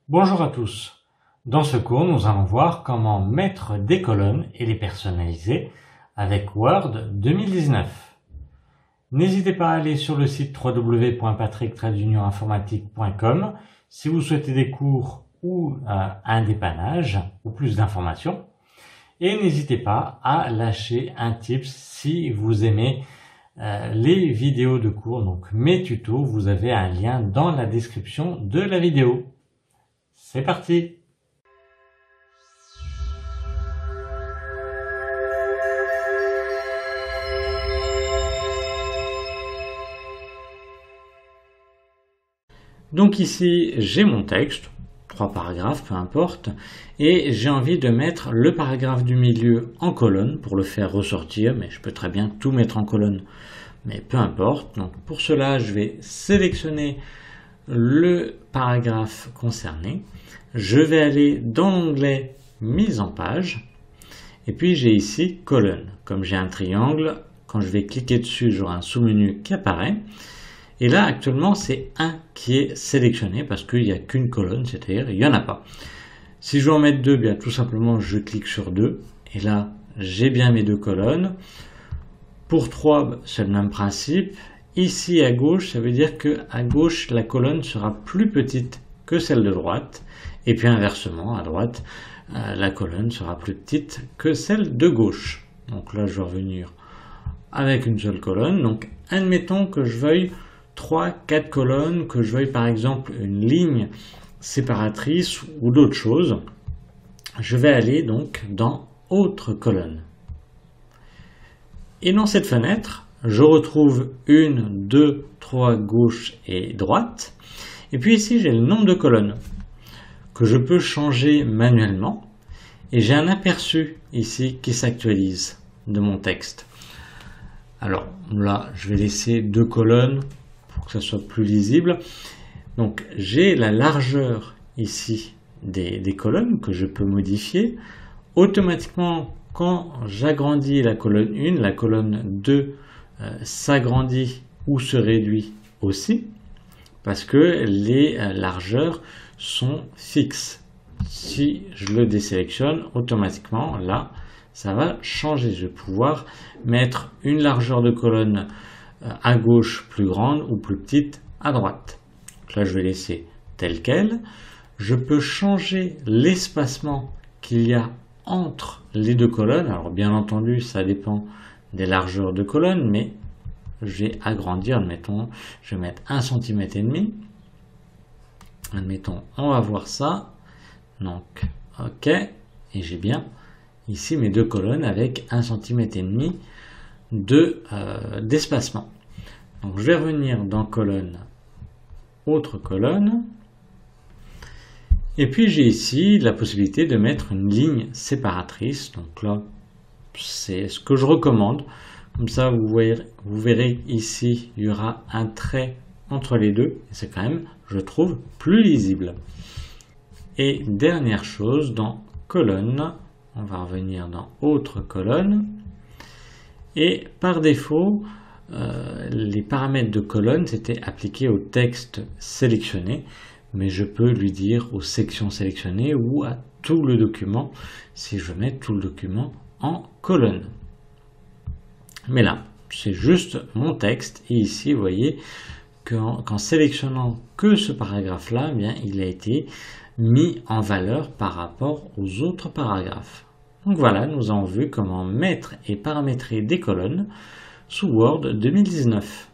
Bonjour à tous. Dans ce cours, nous allons voir comment mettre des colonnes et les personnaliser avec Word 2019. N'hésitez pas à aller sur le site www.patrick-informatique.com si vous souhaitez des cours ou un dépannage ou plus d'informations. Et n'hésitez pas à lâcher un tips si vous aimez les vidéos de cours, donc mes tutos. Vous avez un lien dans la description de la vidéo. C'est parti! Donc ici, j'ai mon texte, 3 paragraphes, peu importe, et j'ai envie de mettre le paragraphe du milieu en colonne pour le faire ressortir, mais je peux très bien tout mettre en colonne, mais peu importe. Donc pour cela, je vais sélectionner le paragraphe concerné. Je vais aller dans l'onglet mise en page, et puis j'ai ici colonne. Comme j'ai un triangle, quand je vais cliquer dessus, j'aurai un sous-menu qui apparaît. Et là, actuellement, c'est 1 qui est sélectionné parce qu'il n'y a qu'une colonne, c'est-à-dire il n'y en a pas. Si je veux en mettre 2, bien tout simplement, je clique sur 2. Et là, j'ai bien mes 2 colonnes. Pour 3, c'est le même principe. Ici, à gauche, ça veut dire qu'à gauche, la colonne sera plus petite que celle de droite. Et puis inversement, à droite, la colonne sera plus petite que celle de gauche. Donc là, je vais revenir avec une seule colonne. Donc, admettons que je veuille 3-4 colonnes, que je veuille par exemple une ligne séparatrice ou d'autres choses. Je vais aller donc dans autre colonne. Et dans cette fenêtre, je retrouve 1, 2, 3 gauche et droite. Et puis ici, j'ai le nombre de colonnes que je peux changer manuellement. Et j'ai un aperçu ici qui s'actualise de mon texte. Alors là, je vais laisser 2 colonnes pour que ça soit plus lisible. Donc j'ai la largeur ici des colonnes que je peux modifier. Automatiquement, quand j'agrandis la colonne 1, la colonne 2 s'agrandit ou se réduit aussi, parce que les largeurs sont fixes. Si je le désélectionne, automatiquement, là, ça va changer. Je vais pouvoir mettre une largeur de colonne à gauche plus grande ou plus petite à droite. Donc là, je vais laisser tel quel. Je peux changer l'espacement qu'il y a entre les 2 colonnes. Alors bien entendu, ça dépend des largeurs de colonnes, mais je vais agrandir. Admettons, je vais mettre 1,5 cm. Admettons, on va voir ça. Donc, OK. Et j'ai bien ici mes 2 colonnes avec 1,5 cm d'espacement. Donc je vais revenir dans colonne, autre colonne, et puis j'ai ici la possibilité de mettre une ligne séparatrice. Donc là, c'est ce que je recommande. Comme ça, vous verrez ici, il y aura un trait entre les deux, et c'est quand même, je trouve, plus lisible. Et dernière chose, dans colonne, on va revenir dans autre colonne. Et par défaut, les paramètres de colonne s'étaient appliqués au texte sélectionné, mais je peux lui dire aux sections sélectionnées ou à tout le document si je mets tout le document en colonne. Mais là, c'est juste mon texte et ici, vous voyez qu'en sélectionnant que ce paragraphe-là, bien, il a été mis en valeur par rapport aux autres paragraphes. Donc voilà, nous avons vu comment mettre et paramétrer des colonnes sous Word 2019.